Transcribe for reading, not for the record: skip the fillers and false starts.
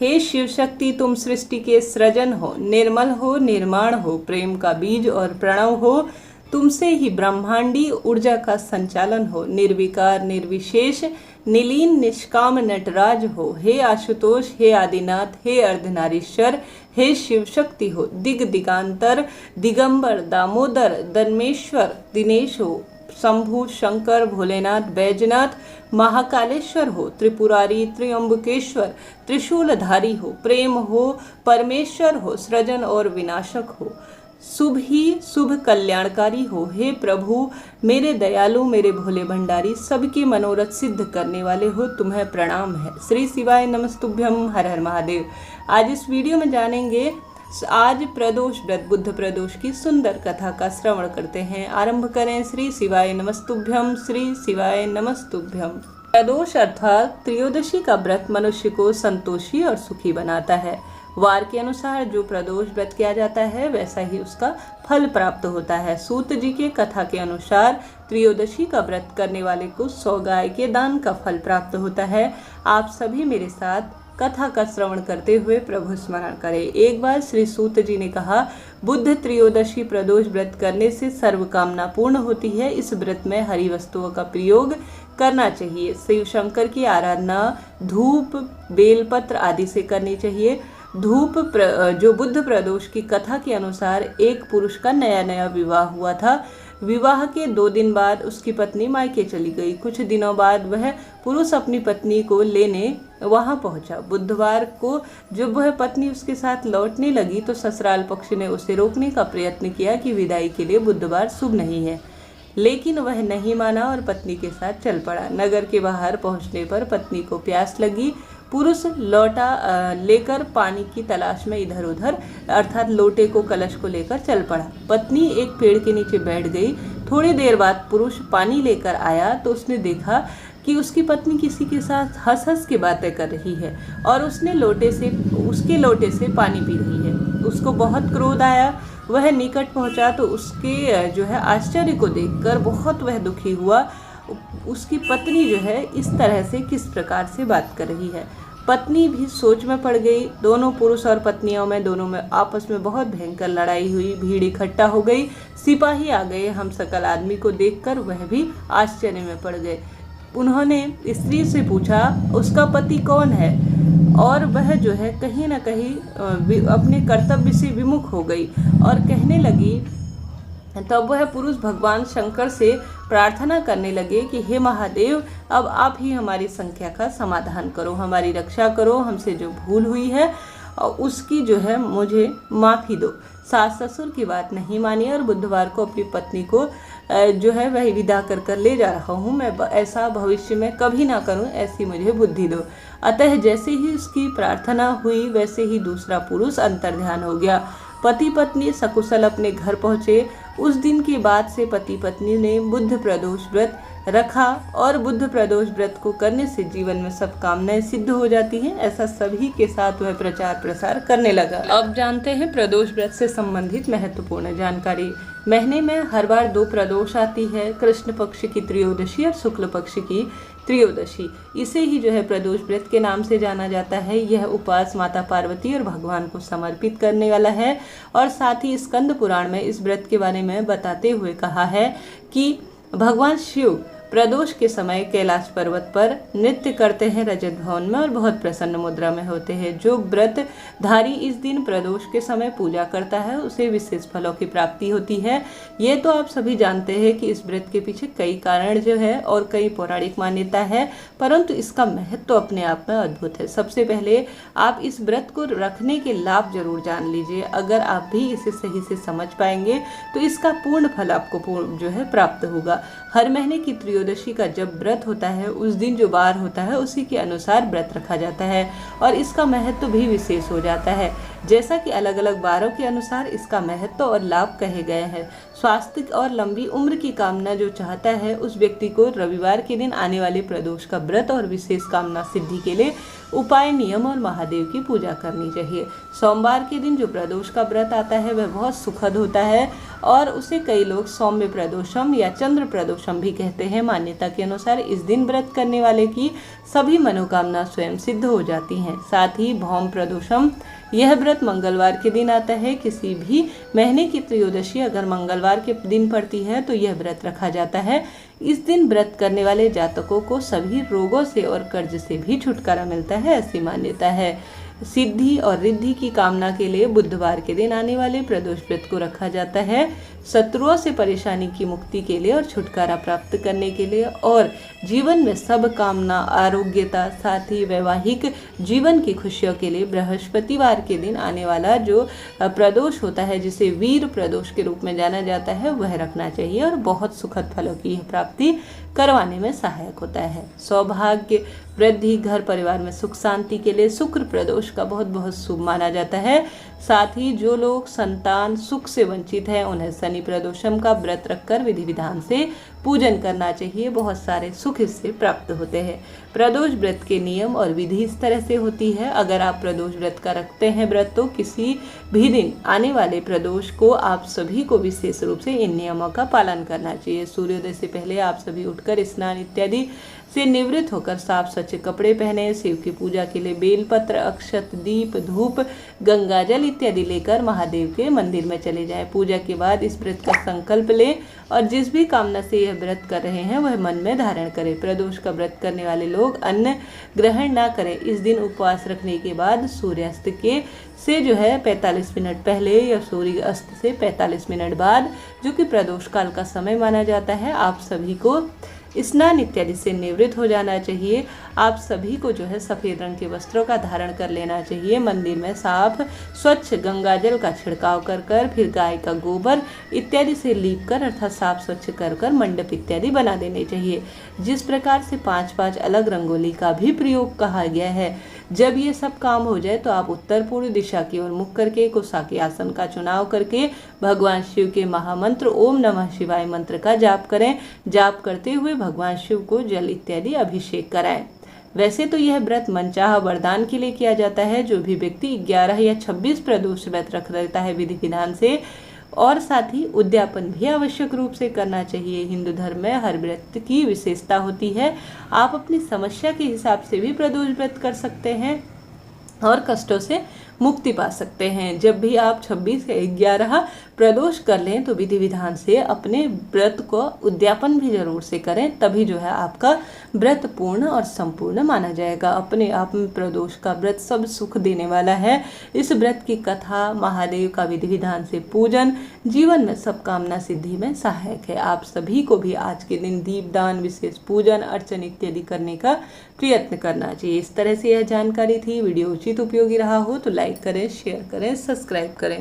हे शिव शक्ति, तुम सृष्टि के सृजन हो, निर्मल हो, निर्माण हो, प्रेम का बीज और प्रणव हो। तुमसे ही ब्रह्मांडी ऊर्जा का संचालन हो, निर्विकार निर्विशेष निलीन निष्काम नटराज हो। हे आशुतोष, हे आदिनाथ, हे अर्धनारीश्वर, हे शिव शक्ति हो, दिग दिगांतर दिगंबर दामोदर दन्मेश्वर दिनेश हो, शंभु शंकर भोलेनाथ बैजनाथ महाकालेश्वर हो, त्रिपुरारी त्र्यंबकेश्वर त्रिशूलधारी हो, प्रेम हो, परमेश्वर हो, सृजन और विनाशक हो, शुभ ही शुभ कल्याणकारी हो। हे प्रभु मेरे दयालु, मेरे भोले भंडारी, सबके मनोरथ सिद्ध करने वाले हो, तुम्हें प्रणाम है। श्री शिवाय नमस्तुभ्यम। हर हर महादेव। आज इस वीडियो में जानेंगे, आज प्रदोष व्रत बुद्ध प्रदोष की सुंदर कथा का श्रवण करते हैं। आरंभ करें। श्री शिवाय नमस्तुभ्यम। श्री शिवाय नमस्तुभ्यम। प्रदोष अर्थात त्रयोदशी का व्रत मनुष्य को संतोषी और सुखी बनाता है। वार के अनुसार जो प्रदोष व्रत किया जाता है वैसा ही उसका फल प्राप्त होता है। सूत जी के कथा के अनुसार त्रयोदशी का व्रत करने वाले को 100 गाय के दान का फल प्राप्त होता है। आप सभी मेरे साथ कथा का श्रवण करते हुए प्रभु स्मरण करें। एक बार श्री सूत जी ने कहा, बुद्ध त्रयोदशी प्रदोष व्रत करने से सर्व कामना पूर्ण होती है। इस व्रत में हरी वस्तुओं का प्रयोग करना चाहिए। शिव शंकर की आराधना धूप बेलपत्र आदि से करनी चाहिए। धूप जो बुद्ध प्रदोष की कथा के अनुसार एक पुरुष का नया नया विवाह हुआ था। विवाह के 2 दिन बाद उसकी पत्नी मायके चली गई। कुछ दिनों बाद वह पुरुष अपनी पत्नी को लेने वहां पहुंचा। बुधवार को जब वह पत्नी उसके साथ लौटने लगी तो ससुराल पक्ष ने उसे रोकने का प्रयत्न किया कि विदाई के लिए बुधवार शुभ नहीं है, लेकिन वह नहीं माना और पत्नी के साथ चल पड़ा। नगर के बाहर पहुंचने पर पत्नी को प्यास लगी। पुरुष लौटा लेकर पानी की तलाश में इधर उधर अर्थात लोटे को कलश को लेकर चल पड़ा। पत्नी एक पेड़ के नीचे बैठ गई। थोड़ी देर बाद पुरुष पानी लेकर आया तो उसने देखा कि उसकी पत्नी किसी के साथ हंस हंस के बातें कर रही है और उसके लोटे से पानी पी रही है। उसको बहुत क्रोध आया। वह निकट पहुंचा तो उसके जो है आश्चर्य को देखकर बहुत वह दुखी हुआ। उसकी पत्नी जो है इस तरह से किस प्रकार से बात कर रही है। पत्नी भी सोच में पड़ गई। दोनों पुरुष और पत्नियों में दोनों में आपस में बहुत भयंकर लड़ाई हुई। भीड़ इकट्ठा हो गई। सिपाही आ गए। हम सकल आदमी को देखकर वह भी आश्चर्य में पड़ गए। उन्होंने स्त्री से पूछा उसका पति कौन है, और वह जो है कहीं ना कहीं अपने कर्तव्य से विमुख हो गई और कहने लगी। तब वह पुरुष भगवान शंकर से प्रार्थना करने लगे कि हे महादेव, अब आप ही हमारी संख्या का समाधान करो, हमारी रक्षा करो, हमसे जो भूल हुई है और उसकी जो है मुझे माफ़ी दो। सास ससुर की बात नहीं मानी और बुधवार को अपनी पत्नी को जो है वह विदा कर ले जा रहा हूँ। मैं ऐसा भविष्य में कभी ना करूँ, ऐसी मुझे बुद्धि दो। अतः जैसे ही उसकी प्रार्थना हुई वैसे ही दूसरा पुरुष अंतर्ध्यान हो गया। पति पत्नी सकुशल अपने घर पहुँचे। उस दिन के बाद से पति पत्नी ने बुद्ध प्रदोष व्रत रखा और बुद्ध प्रदोष व्रत को करने से जीवन में सब कामनाएं सिद्ध हो जाती हैं। ऐसा सभी के साथ वह प्रचार प्रसार करने लगा। अब जानते हैं प्रदोष व्रत से संबंधित महत्वपूर्ण जानकारी। महीने में हर बार 2 प्रदोष आती है, कृष्ण पक्ष की त्रयोदशी और शुक्ल पक्ष की त्रयोदशी। इसे ही जो है प्रदोष व्रत के नाम से जाना जाता है। यह उपवास माता पार्वती और भगवान को समर्पित करने वाला है। और साथ ही स्कंद पुराण में इस व्रत के बारे में बताते हुए कहा है कि भगवान शिव प्रदोष के समय कैलाश पर्वत पर नृत्य करते हैं रजत भवन में और बहुत प्रसन्न मुद्रा में होते हैं। जो व्रत धारी इस दिन प्रदोष के समय पूजा करता है उसे विशेष फलों की प्राप्ति होती है। ये तो आप सभी जानते हैं कि इस व्रत के पीछे कई कारण जो है और कई पौराणिक मान्यता है, परंतु इसका महत्व तो अपने आप में अद्भुत है। सबसे पहले आप इस व्रत को रखने के लाभ जरूर जान लीजिए। अगर आप भी इसे सही से समझ पाएंगे तो इसका पूर्ण फल आपको जो है प्राप्त होगा। हर महीने की त्रयोदशी का जब व्रत होता है उस दिन जो वार होता है उसी के अनुसार व्रत रखा जाता है और इसका महत्व भी विशेष हो जाता है। जैसा कि अलग अलग वारों के अनुसार इसका महत्व और लाभ कहे गए हैं। स्वास्थ्य और लंबी उम्र की कामना जो चाहता है उस व्यक्ति को रविवार के दिन आने वाले प्रदोष का व्रत और विशेष कामना सिद्धि के लिए उपाय, नियम और महादेव की पूजा करनी चाहिए। सोमवार के दिन जो प्रदोष का व्रत आता है वह बहुत सुखद होता है और उसे कई लोग सौम्य प्रदोषम या चंद्र प्रदोषम भी कहते हैं। मान्यता के अनुसार इस दिन व्रत करने वाले की सभी मनोकामना स्वयं सिद्ध हो जाती हैं। साथ ही भौम प्रदोषम, यह व्रत मंगलवार के दिन आता है। किसी भी महीने की त्रयोदशी अगर मंगलवार के दिन पड़ती है तो यह व्रत रखा जाता है। इस दिन व्रत करने वाले जातकों को सभी रोगों से और कर्ज से भी छुटकारा मिलता है, ऐसी मान्यता है। सिद्धि और रिद्धि की कामना के लिए बुधवार के दिन आने वाले प्रदोष व्रत को रखा जाता है। शत्रुओं से परेशानी की मुक्ति के लिए और छुटकारा प्राप्त करने के लिए और जीवन में सब कामना, आरोग्यता, साथ ही वैवाहिक जीवन की खुशियों के लिए बृहस्पतिवार के दिन आने वाला जो प्रदोष होता है, जिसे वीर प्रदोष के रूप में जाना जाता है, वह रखना चाहिए और बहुत सुखद फलों की प्राप्ति करवाने में सहायक होता है। सौभाग्य वृद्धि, घर परिवार में सुख शांति के लिए शुक्र प्रदोष का बहुत बहुत शुभ माना जाता है। साथ ही जो लोग संतान सुख से वंचित हैं उन्हें शनि प्रदोषम का व्रत रखकर विधि विधान से पूजन करना चाहिए, बहुत सारे सुख इससे प्राप्त होते हैं। प्रदोष व्रत के नियम और विधि इस तरह से होती है। अगर आप प्रदोष व्रत का रखते हैं व्रत तो किसी भी दिन आने वाले प्रदोष को आप सभी को विशेष रूप से इन नियमों का पालन करना चाहिए। सूर्योदय से पहले आप सभी उठकर स्नान इत्यादि से निवृत्त होकर साफ स्वच्छ कपड़े पहने, शिव की पूजा के लिए बेलपत्र, अक्षत, दीप, धूप, गंगाजल इत्यादि लेकर महादेव के मंदिर में चले जाएं। पूजा के बाद इस व्रत का संकल्प लें और जिस भी कामना से यह व्रत कर रहे हैं वह मन में धारण करें। प्रदोष का व्रत करने वाले लोग अन्न ग्रहण ना करें। इस दिन उपवास रखने के बाद सूर्यास्त के से 45 मिनट पहले या सूर्य अस्त से 45 मिनट बाद, जो कि प्रदोष काल का समय माना जाता है, आप सभी को स्नान इत्यादि से निवृत्त हो जाना चाहिए। आप सभी को सफ़ेद रंग के वस्त्रों का धारण कर लेना चाहिए। मंदिर में साफ स्वच्छ गंगाजल का छिड़काव कर फिर गाय का गोबर इत्यादि से लीप कर अर्थात साफ स्वच्छ कर मंडप इत्यादि बना देने चाहिए। जिस प्रकार से 5-5 अलग रंगोली का भी प्रयोग कहा गया है। जब ये सब काम हो जाए तो आप उत्तर पूर्व दिशा की ओर मुख करके कुशाकी आसन का चुनाव करके भगवान शिव के महामंत्र ओम नमः शिवाय मंत्र का जाप करें। जाप करते हुए भगवान शिव को जल इत्यादि अभिषेक कराएं। वैसे तो यह व्रत मनचाहा वरदान के लिए किया जाता है। जो भी व्यक्ति 11 या 26 प्रदोष व्रत रख लेता है विधि विधान से, और साथ ही उद्यापन भी आवश्यक रूप से करना चाहिए। हिंदू धर्म में हर व्रत की विशेषता होती है। आप अपनी समस्या के हिसाब से भी प्रदोष व्रत कर सकते हैं और कष्टों से मुक्ति पा सकते हैं। जब भी आप 26 या 11 प्रदोष कर लें तो विधि विधान से अपने व्रत को उद्यापन भी जरूर से करें, तभी आपका व्रत पूर्ण और संपूर्ण माना जाएगा। अपने आप में प्रदोष का व्रत सब सुख देने वाला है। इस व्रत की कथा, महादेव का विधि विधान से पूजन जीवन में सब कामना सिद्धि में सहायक है। आप सभी को भी आज के दिन दीपदान, विशेष पूजन अर्चन इत्यादि करने का प्रयत्न करना चाहिए। इस तरह से यह जानकारी थी। वीडियो उचित उपयोगी रहा हो तो लाइक करें, शेयर करें, सब्सक्राइब करें।